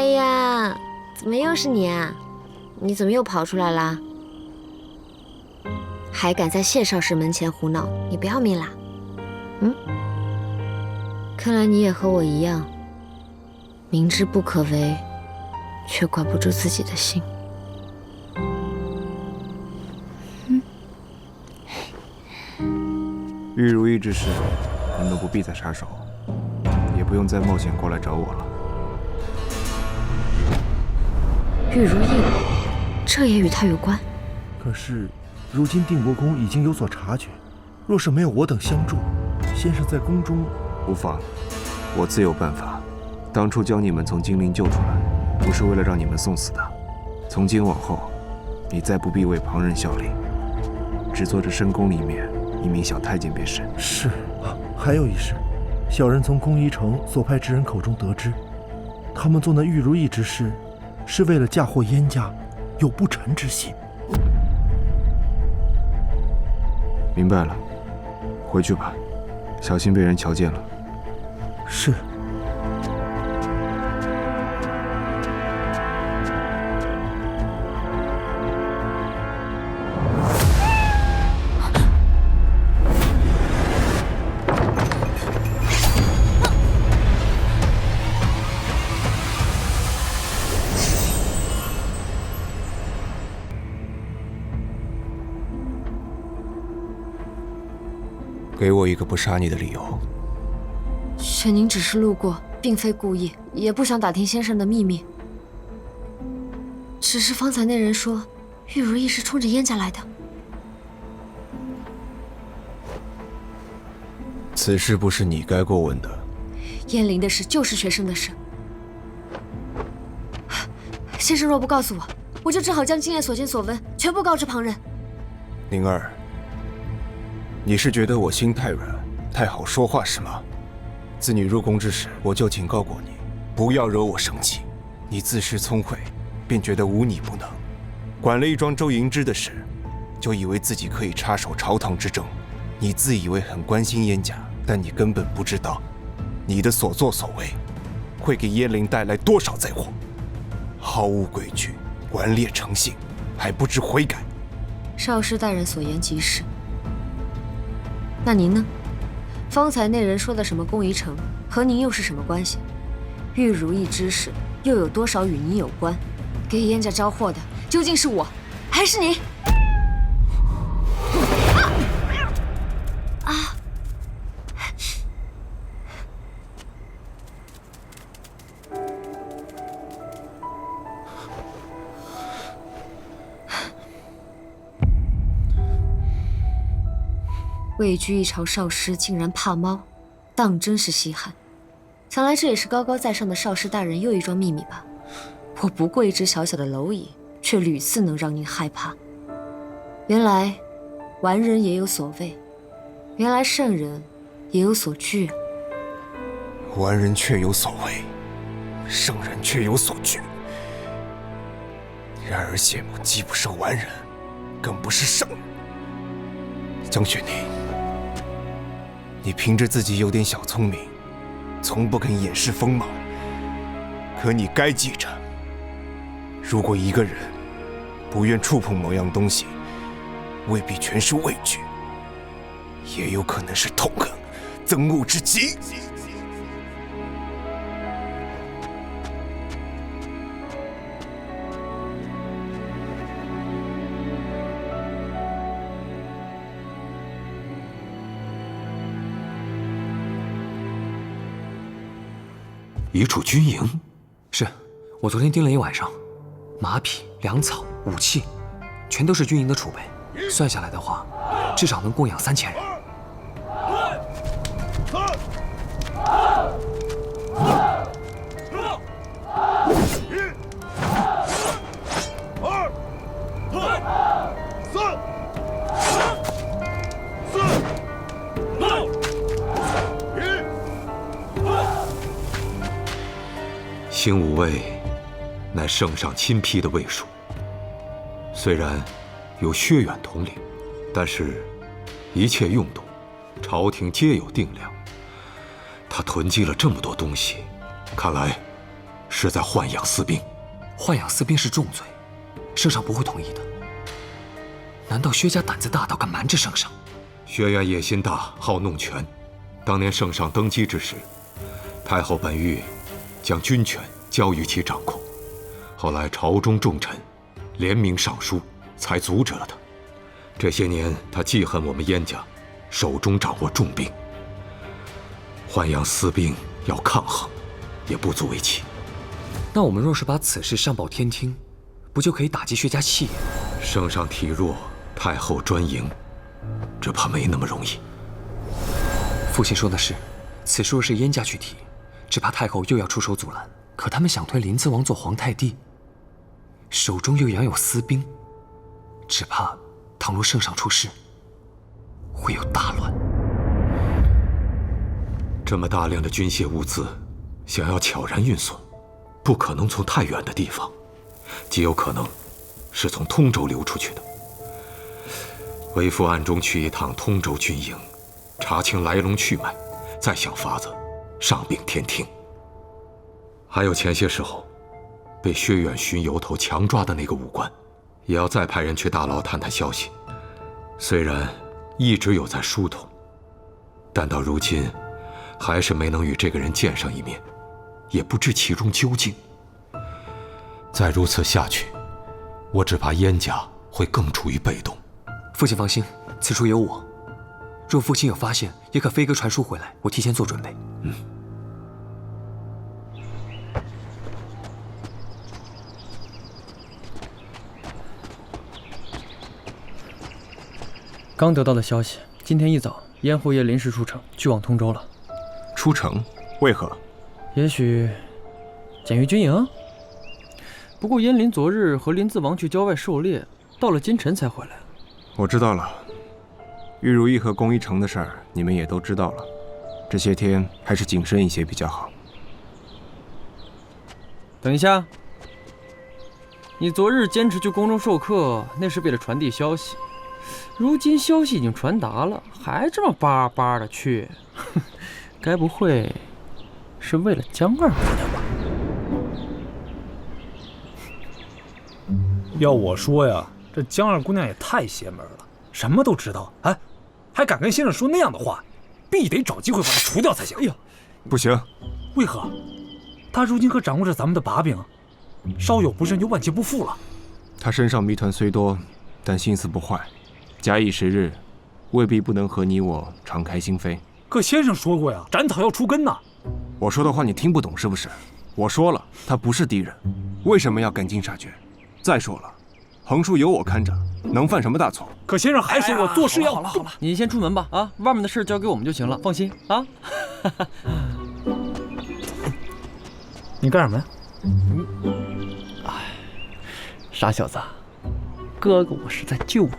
哎呀，怎么又是你啊？你怎么又跑出来啦？还敢在谢少师门前胡闹，你不要命啦？看来你也和我一样，明知不可为，却管不住自己的心。玉如意之事，你们不必再插手，也不用再冒险过来找我了。玉如意，这也与他有关？可是，如今定国公已经有所察觉，若是没有我等相助，先生在宫中无妨，我自有办法。当初将你们从金陵救出来，不是为了让你们送死的。从今往后，你再不必为旁人效力，只做这深宫里面一名小太监便是。是啊，还有一事，小人从宫仪城所派之人口中得知，他们做那玉如意之事，是为了嫁祸燕家，有不臣之心。明白了，回去吧，小心被人瞧见了。是。给我一个不杀你的理由。玄宁只是路过，并非故意，也不想打听先生的秘密。只是方才那人说，玉如意是冲着燕家来的。此事不是你该过问的。燕陵的事就是学生的事。先生若不告诉我，我就只好将今夜所见所闻全部告知旁人。宁儿，你是觉得我心太软，太好说话是吗？自你入宫之时，我就警告过你，不要惹我生气。你自恃聪慧，便觉得无你不能，管了一桩周迎之的事，就以为自己可以插手朝堂之政。你自以为很关心燕家，但你根本不知道，你的所作所为，会给燕陵带来多少灾祸。毫无规矩，顽劣成性，还不知悔改。少师大人所言极是。那您呢？方才那人说的什么宫仪城，和您又是什么关系？玉如意之事又有多少与您有关？给燕家招祸的究竟是我，还是你？啊！位居一朝少师竟然怕猫，当真是稀罕。想来这也是高高在上的少师大人又一桩秘密吧。我不过一只小小的蝼蚁，却屡次能让您害怕。原来完人也有所畏，原来圣人也有所惧。完人确有所畏，圣人却有所惧。然而谢母既不是完人，更不是圣人。江雪宁，你凭着自己有点小聪明，从不肯掩饰锋芒。可你该记着，如果一个人不愿触碰某样东西，未必全是畏惧，也有可能是痛恨、憎恶之极。一处军营，是我昨天盯了一晚上，马匹、粮草、武器，全都是军营的储备。算下来的话，至少能供养3000人。兴武卫乃圣上亲批的卫属，虽然有薛远统领，但是一切用度，朝廷皆有定量。他囤积了这么多东西，看来是在豢养私兵。豢养私兵是重罪，圣上不会同意的。难道薛家胆子大到敢瞒着圣上？薛元野心大，好弄权。当年圣上登基之时，太后本欲将军权交于其掌控，后来朝中重臣联名上书，才阻止了他。这些年，他记恨我们燕家手中掌握重兵，豢养私兵要抗衡，也不足为奇。那我们若是把此事上报天听，不就可以打击薛家气焰？圣上体弱，太后专营，只怕没那么容易。父亲说的是，此事若是燕家去提，只怕太后又要出手阻拦。可他们想推临淄王做皇太帝，手中又养有私兵，只怕倘若圣上出事，会有大乱。这么大量的军械物资，想要悄然运送，不可能从太远的地方，极有可能是从通州流出去的。为父暗中去一趟通州军营，查清来龙去脉，再想法子上禀天听。还有前些时候被薛远巡游头强抓的那个武官，也要再派人去大牢探探消息。虽然一直有在疏通，但到如今还是没能与这个人见上一面，也不知其中究竟。再如此下去，我只怕燕家会更处于被动。父亲放心，此处有我。若父亲有发现，也可飞鸽传书回来，我提前做准备。刚得到的消息，今天一早，燕侯爷临时出城，去往通州了。出城？为何？也许检阅军营。不过燕林昨日和临淄王去郊外狩猎，到了今晨才回来。我知道了。玉如意和宫一城的事儿，你们也都知道了。这些天还是谨慎一些比较好。等一下，你昨日坚持去宫中授课，那是为了传递消息。如今消息已经传达了，还这么巴巴的去，该不会是为了江二姑娘吧？要我说呀，这江二姑娘也太邪门了，什么都知道，哎，还敢跟先生说那样的话，必得找机会把她除掉才行。哎呀，不行，为何？她如今可掌握着咱们的把柄，稍有不慎就万劫不复了。她身上谜团虽多，但心思不坏。假以时日，未必不能和你我敞开心扉。可先生说过呀，斩草要除根呐。我说的话你听不懂是不是？我说了，他不是敌人，为什么要赶尽杀绝？再说了，横竖有我看着，能犯什么大错？可先生还说我做事要……好了，你先出门吧，啊，外面的事交给我们就行了，放心啊。你干什么呀？哎，傻小子，哥哥我是在救你。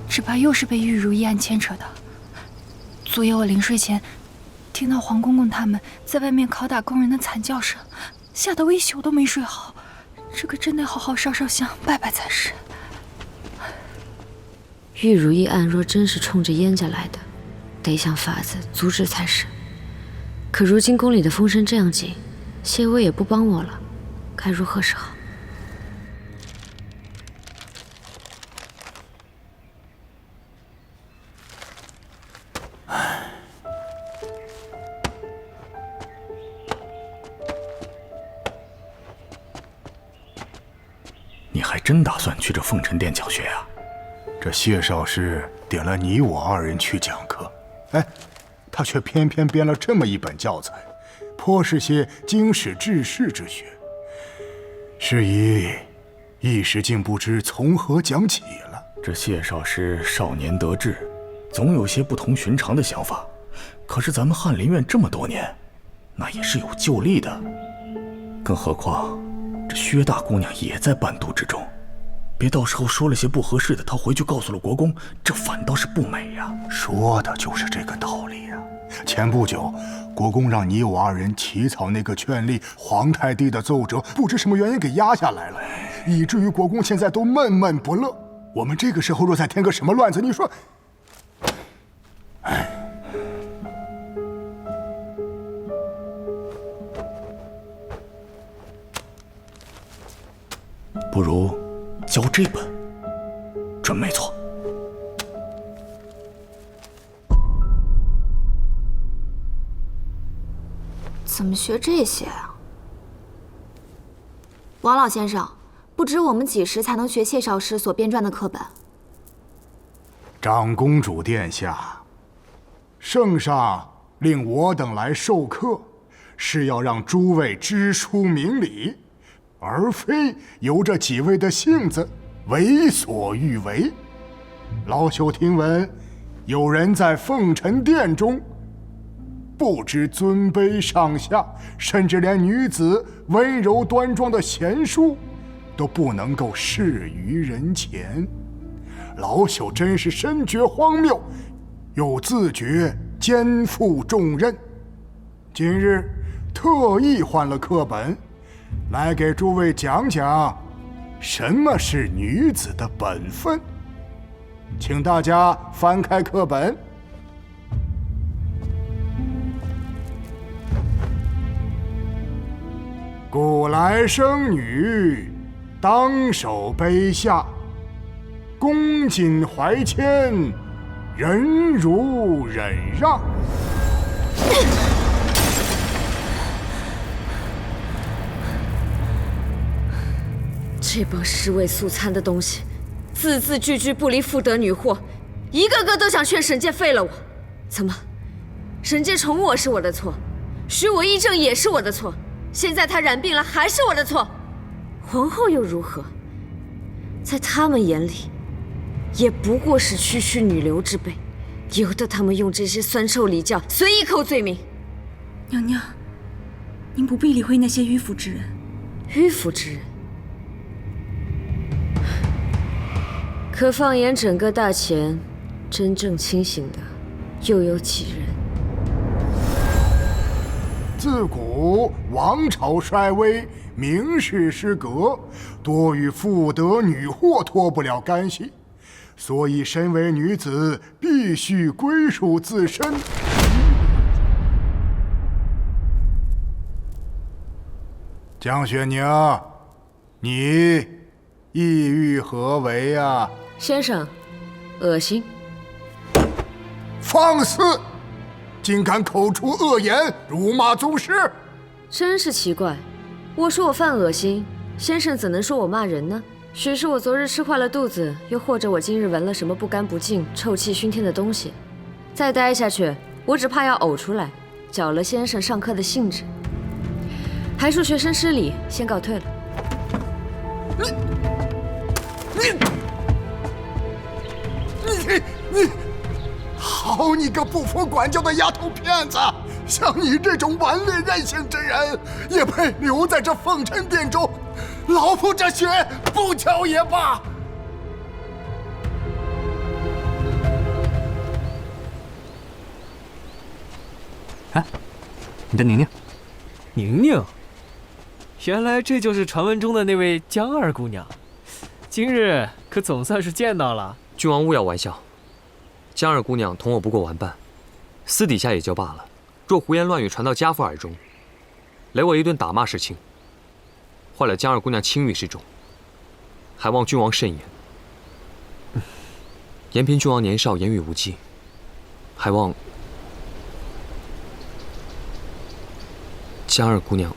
只怕又是被玉如意案牵扯的。昨夜我临睡前，听到黄公公他们在外面拷打工人的惨叫声，吓得我一宿都没睡好。这可真得好好烧烧香拜拜才是。玉如意案若真是冲着燕家来的，得想法子阻止才是。可如今宫里的风声这样紧，谢微也不帮我了，该如何是好？你还真打算去这凤尘殿讲学呀？这谢少师点了你我二人去讲课，哎，他却偏偏编了这么一本教材，颇是些经史治世之学。是以一时竟不知从何讲起了。这谢少师少年得志，总有些不同寻常的想法。可是咱们翰林院这么多年，那也是有旧例的。更何况这薛大姑娘也在伴读之中，别到时候说了些不合适的，她回去告诉了国公，这反倒是不美呀。说的就是这个道理呀。前不久，国公让你我二人起草那个劝立皇太帝的奏折，不知什么原因给压下来了，以至于国公现在都闷闷不乐。我们这个时候若再添个什么乱子，你说，哎。不如教这本，准没错。怎么学这些啊？王老先生，不知我们几时才能学谢少师所编撰的课本？长公主殿下，圣上令我等来授课，是要让诸位知书明理，而非由这几位的性子为所欲为。老朽听闻，有人在凤尘殿中不知尊卑上下，甚至连女子温柔端庄的贤淑都不能够示于人前。老朽真是深觉荒谬，又自觉肩负重任，今日特意换了课本，来给诸位讲讲什么是女子的本分。请大家翻开课本。古来生女，当守卑下，恭谨怀谦，忍辱忍让。这帮尸位素餐的东西，字字句句不离妇德女祸，一个个都想劝沈介废了我。怎么，沈介宠我是我的错，许我议政也是我的错，现在他染病了还是我的错？皇后又如何？在他们眼里，也不过是区区女流之辈，由得他们用这些酸臭礼教随意扣罪名。娘娘，您不必理会那些迂腐之人。迂腐之人？可放眼整个大前，真正清醒的又有几人？自古王朝衰微，名士失格，多与妇德女祸脱不了干系，所以身为女子，必须归属自身。江雪宁，你意欲何为啊？先生，恶心！放肆！竟敢口出恶言，辱骂宗师！真是奇怪，我说我犯恶心，先生怎能说我骂人呢？许是我昨日吃坏了肚子，又或者我今日闻了什么不干不净、臭气熏天的东西，再待下去，我只怕要呕出来，搅了先生上课的兴致。还恕学生失礼，先告退了。你，好你个不服管教的丫头片子！像你这种顽劣任性之人，也配留在这凤尘殿中？老夫这血不交也罢。哎，你的宁宁，宁宁，原来这就是传闻中的那位江二姑娘，今日可总算是见到了。君王勿要玩笑，江二姑娘同我不过玩伴，私底下也就罢了，若胡言乱语传到家父耳中，雷我一顿打骂是轻，坏了江二姑娘清誉之重，还望君王慎言。延平君王年少，言语无忌，还望江二姑娘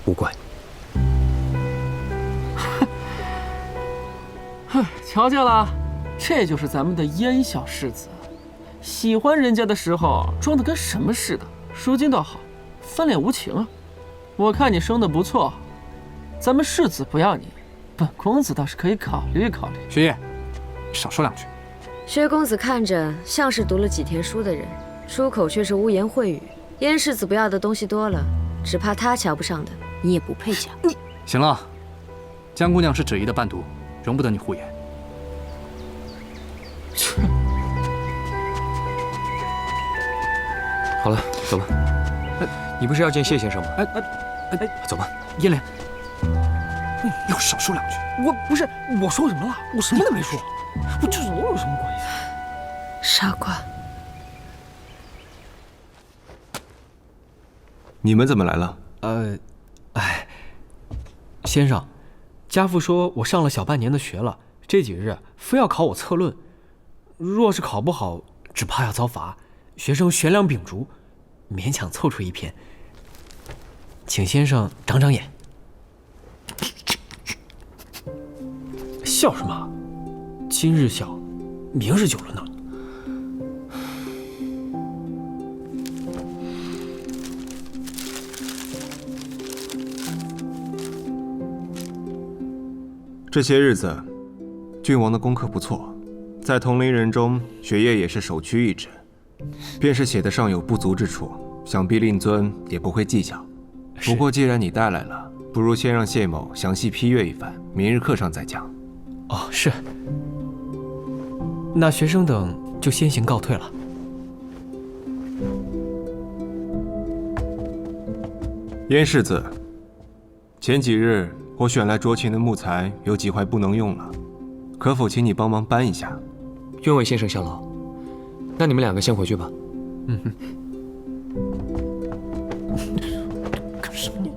无怪。哼，瞧见了，这就是咱们的燕小世子，喜欢人家的时候装得跟什么似的，如今倒好，翻脸无情啊。我看你生得不错，咱们世子不要你，本公子倒是可以考虑考虑。雪夜，少说两句。薛公子看着像是读了几天书的人，出口却是污言秽语。燕世子不要的东西多了，只怕他瞧不上的，你也不配抢。你行了，江姑娘是芷仪的伴读，容不得你胡言。好了，走吧。你不是要见谢先生吗？走吧。燕莲，你要少说两句。我说什么了？我什么都没说。我就是我有什么关系？傻瓜。你们怎么来了？先生，家父说我上了小半年的学了，这几日非要考我策论，若是考不好，只怕要遭罚。学生悬梁秉烛，勉强凑出一篇，请先生长长眼。笑什么？今日笑，明日就轮到你。这些日子，郡王的功课不错，在同龄人中学业也是首屈一指。便是写得上有不足之处，想必令尊也不会计较。不过既然你带来了，不如先让谢某详细批阅一番，明日课上再讲。哦，是。那学生等就先行告退了。燕世子，前几日我选来酌情的木材有几块不能用了，可否请你帮忙搬一下？愿为先生效劳。那你们两个先回去吧。干什么你？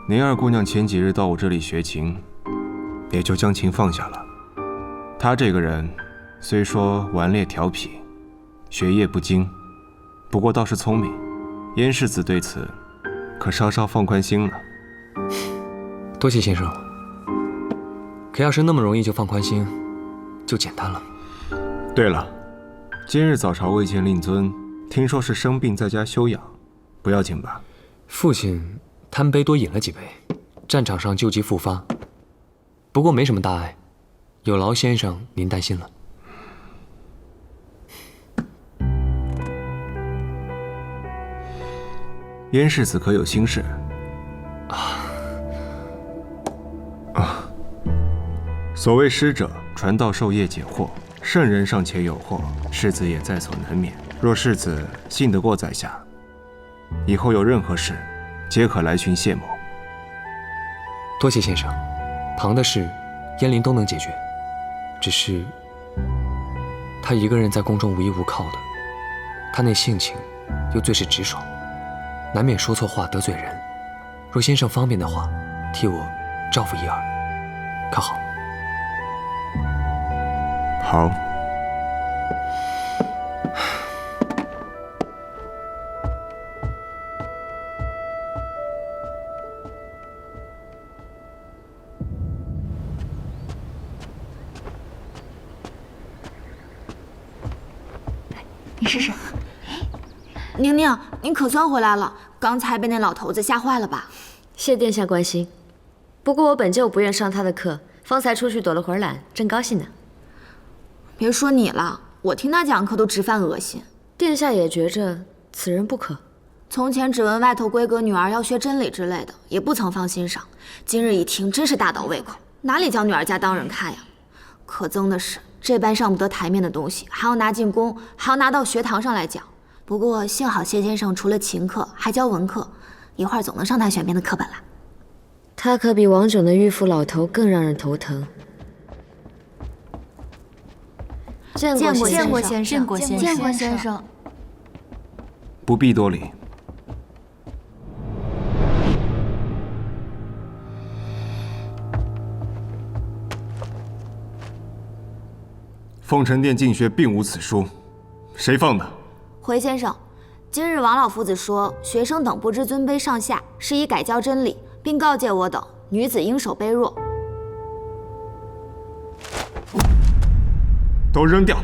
您二姑娘前几日到我这里学琴，也就将琴放下了。她这个人虽说顽劣调皮，学业不精，不过倒是聪明。燕世子对此可稍稍放宽心了。多谢先生。可要是那么容易就放宽心，就简单了。对了，今日早朝未见令尊，听说是生病在家休养，不要紧吧？父亲贪杯多饮了几杯，战场上旧疾复发，不过没什么大碍。有劳先生您担心了。燕世子可有心事？所谓师者，传道授业解惑，圣人尚且有惑，世子也在所难免。若世子信得过在下，以后有任何事，皆可来寻谢某。多谢先生，旁的事，燕林都能解决。只是他一个人在宫中无依无靠的，他那性情又最是直爽，难免说错话得罪人。若先生方便的话，替我照拂一二，可好？好。你试试。宁宁，你可算回来了，刚才被那老头子吓坏了吧？谢殿下关心，不过我本就不愿上他的课，方才出去躲了会儿懒，正高兴呢。别说你了，我听他讲课都直犯恶心。殿下也觉着此人不可。从前只闻外头闺阁女儿要学真理之类的，也不曾放心上。今日一听，真是大倒胃口，哪里叫女儿家当人看呀？可憎的是，这般上不得台面的东西，还要拿进宫，还要拿到学堂上来讲。不过幸好谢先生除了琴课，还教文课，一会儿总能上他选编的课本了。他可比王炯的迂腐老头更让人头疼。见过先生。不必多礼。凤臣殿进学并无此书，谁放的？回先生，今日王老夫子说，学生等不知尊卑上下，是以改教真理，并告诫我等，女子应守卑弱。都扔掉。